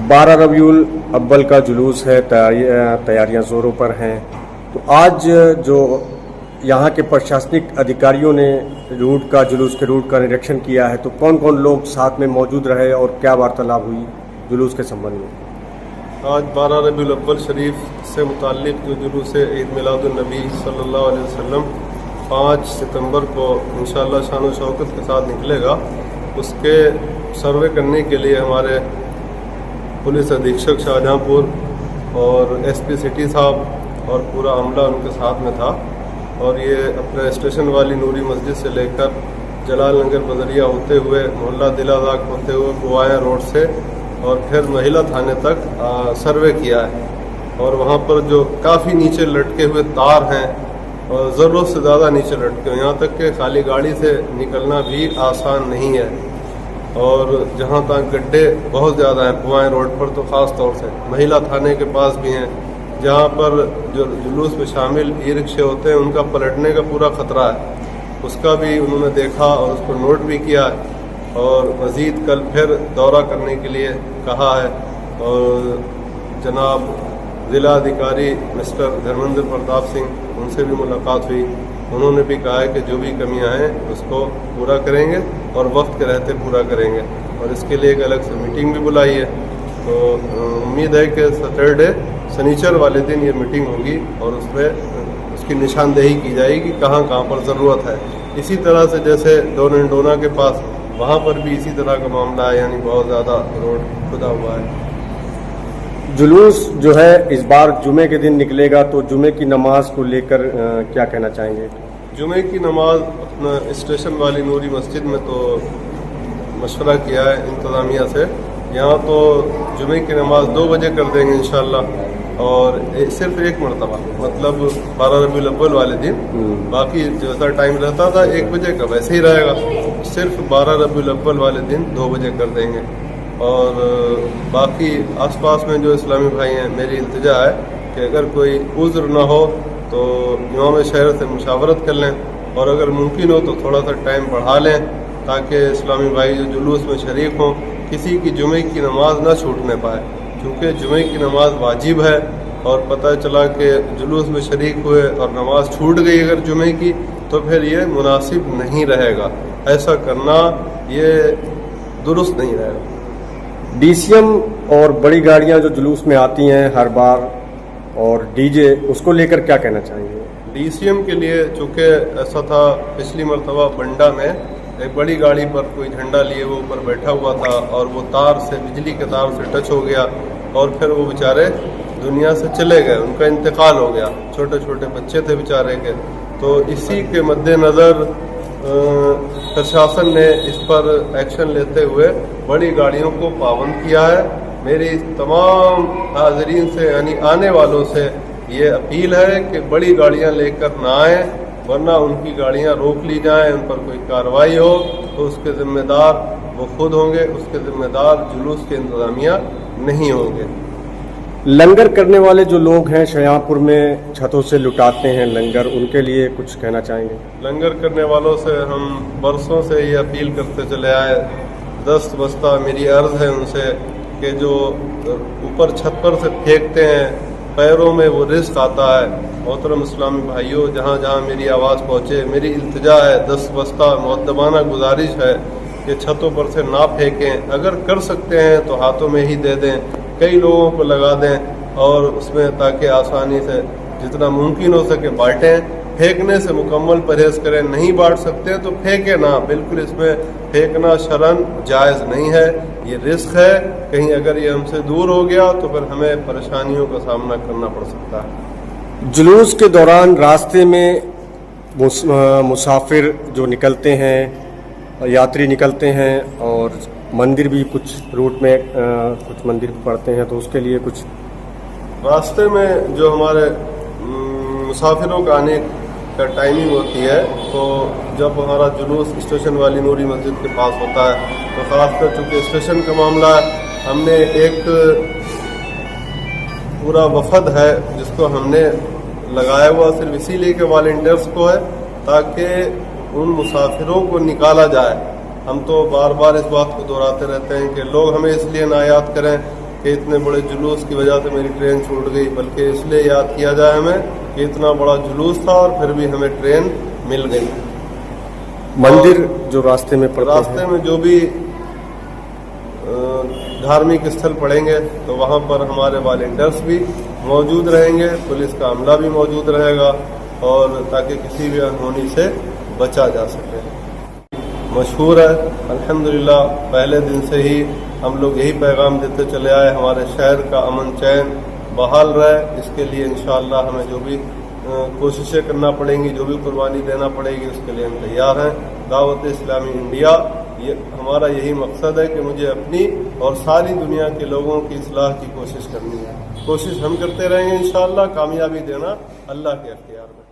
12 रबीउल अव्वल का जुलूस है, तैयारियां ज़ोरों पर हैं। तो आज जो यहाँ के प्रशासनिक अधिकारियों ने जुलूस के रूट का निरीक्षण किया है, तो कौन कौन लोग साथ में मौजूद रहे और क्या वार्तालाप हुई जुलूस के संबंध में? आज 12 रबीउल अव्वल शरीफ से मुताल्लिक़ जो जुलूस ईद मिलादुन्नबी सल्लल्लाहु अलैहि वसल्लम 5 सितंबर को इंशाअल्लाह शान व शौकत के साथ निकलेगा। उसके सर्वे करने के लिए हमारे पुलिस अधीक्षक शाहजहाँपुर और एसपी सिटी साहब और पूरा अमला उनके साथ में था। और ये अपने स्टेशन वाली नूरी मस्जिद से लेकर जलाल नगर बदरिया होते हुए मोहल्ला दिलादाक होते हुए गुवाया रोड से और फिर महिला थाने तक सर्वे किया है। और वहाँ पर जो काफ़ी नीचे लटके हुए तार हैं और ज़रूरत से ज़्यादा नीचे लटके हुए, यहाँ तक कि खाली गाड़ी से निकलना भी आसान नहीं है। और जहाँ तक गड्ढे बहुत ज़्यादा हैं पुआएँ रोड पर, तो ख़ास तौर से महिला थाने के पास भी हैं, जहाँ पर जो जुलूस में शामिल ई रिक्शे होते हैं उनका पलटने का पूरा ख़तरा है। उसका भी उन्होंने देखा और उसको नोट भी किया है और मज़ीद कल फिर दौरा करने के लिए कहा है। और जनाब ज़िला अधिकारी मिस्टर धर्मेंद्र प्रताप सिंह, उनसे भी मुलाकात हुई। उन्होंने भी कहा है कि जो भी कमियां हैं उसको पूरा करेंगे और वक्त के रहते पूरा करेंगे। और इसके लिए एक अलग से मीटिंग भी बुलाई है। तो उम्मीद है कि सैटरडे शनिचर वाले दिन ये मीटिंग होगी और उसमें उसकी निशानदेही की जाएगी कहाँ कहाँ पर ज़रूरत है। इसी तरह से जैसे डोना के पास वहाँ पर भी इसी तरह का मामला है, यानी बहुत ज़्यादा रोड खुदा हुआ है। जुलूस जो है इस बार जुमे के दिन निकलेगा, तो जुमे की नमाज को लेकर क्या कहना चाहेंगे? जुमे की नमाज अपना स्टेशन वाली नूरी मस्जिद में तो मशवरा किया है इंतज़ामिया से। यहाँ तो जुमे की नमाज 2 बजे कर देंगे इंशाअल्लाह। और सिर्फ एक मरतबा, मतलब 12 रबीउल अव्वल वाले दिन, बाकी जैसा टाइम रहता था 1 बजे का वैसे ही रहेगा। सिर्फ 12 रबीउल अव्वल वाले दिन 2 बजे कर देंगे। और बाकी आसपास में जो इस्लामी भाई हैं, मेरी इल्तिजा है कि अगर कोई उज़्र ना हो तो इमाम शहर से मुशावरत कर लें और अगर मुमकिन हो तो थोड़ा सा टाइम बढ़ा लें, ताकि इस्लामी भाई जो जुलूस में शरीक हों किसी की जुमे की नमाज ना छूटने पाए। क्योंकि जुमे की नमाज वाजिब है और पता चला कि जुलूस में शरीक हुए और नमाज छूट गई अगर जुमे की, तो फिर ये मुनासिब नहीं रहेगा। ऐसा करना ये दुरुस्त नहीं रहेगा। डीसीएम और बड़ी गाड़ियां जो जुलूस में आती हैं हर बार और डीजे, उसको लेकर क्या कहना चाहेंगे? डीसीएम के लिए चूँकि ऐसा था पिछली मरतबा बंडा में एक बड़ी गाड़ी पर कोई झंडा लिए वो ऊपर बैठा हुआ था और वो तार से, बिजली के तार से टच हो गया और फिर वो बेचारे दुनिया से चले गए, उनका इंतकाल हो गया। छोटे छोटे बच्चे थे बेचारे के। तो इसी के मद्देनज़र प्रशासन ने इस पर एक्शन लेते हुए बड़ी गाड़ियों को पाबंद किया है। मेरी तमाम हाज़रीन से, यानी आने वालों से ये अपील है कि बड़ी गाड़ियां लेकर ना आएँ, वरना उनकी गाड़ियां रोक ली जाएं, उन पर कोई कार्रवाई हो तो उसके ज़िम्मेदार वो खुद होंगे, उसके ज़िम्मेदार जुलूस के इंतज़ामिया नहीं होंगे। लंगर करने वाले जो लोग हैं शाहजहाँपुर में छतों से लुटाते हैं लंगर, उनके लिए कुछ कहना चाहेंगे? लंगर करने वालों से हम बरसों से ये अपील करते चले आए, दस्त बस्ता मेरी अर्ज़ है उनसे कि जो ऊपर छत पर से फेंकते हैं, पैरों में वो रिस्क आता है। मोहतरम इस्लामी भाइयों, जहाँ जहाँ मेरी आवाज़ पहुँचे, मेरी इल्तिजा है, दस्त बस्ता मुअद्दबाना गुजारिश है कि छतों पर से ना फेंकें। अगर कर सकते हैं तो हाथों में ही दे दें, कई लोगों को लगा दें और उसमें ताकि आसानी से जितना मुमकिन हो सके बांटें। फेंकने से मुकम्मल परहेज़ करें, नहीं बांट सकते तो फेंके ना। बिल्कुल इसमें फेंकना शरन जायज़ नहीं है, ये रिस्क है। कहीं अगर ये हमसे दूर हो गया तो फिर हमें परेशानियों का सामना करना पड़ सकता है। जुलूस के दौरान रास्ते में मुसाफिर जो निकलते हैं, यात्री निकलते हैं और मंदिर भी कुछ रूट में कुछ मंदिर पड़ते हैं, तो उसके लिए कुछ रास्ते में जो हमारे मुसाफिरों का आने का टाइमिंग होती है, तो जब हमारा जुलूस स्टेशन वाली नूरी मस्जिद के पास होता है तो ख़ासकर चूँकि स्टेशन का मामला है, हमने एक पूरा वफद है जिसको हमने लगाया हुआ सिर्फ इसीलिए कि वॉलंटियर्स को है, ताकि उन मुसाफिरों को निकाला जाए। हम तो बार बार इस बात को दोहराते रहते हैं कि लोग हमें इसलिए ना याद करें کہ اتنے بڑے جلوس کی وجہ سے میری ٹرین چھوٹ گئی، بلکہ اس لیے یاد کیا جائے ہمیں کہ اتنا بڑا جلوس تھا اور پھر بھی ہمیں ٹرین مل گئی۔ مندر جو راستے میں پڑتے راستے میں جو بھی دھارمک استھل پڑیں گے تو وہاں پر ہمارے والنٹیئرس بھی موجود رہیں گے، پولیس کا عملہ بھی موجود رہے گا، اور تاکہ کسی بھی انہونی سے بچا جا سکے۔ مشہور ہے الحمدللہ، پہلے دن سے ہی ہم لوگ یہی پیغام دیتے چلے آئے، ہمارے شہر کا امن چین بحال رہے، اس کے لیے انشاءاللہ ہمیں جو بھی کوششیں کرنا پڑیں گی، جو بھی قربانی دینا پڑے گی، اس کے لیے ہم تیار ہیں۔ دعوت اسلامی انڈیا، یہ ہمارا یہی مقصد ہے کہ مجھے اپنی اور ساری دنیا کے لوگوں کی اصلاح کی کوشش کرنی ہے۔ کوشش ہم کرتے رہیں گے، انشاءاللہ کامیابی دینا اللہ کے اختیار میں۔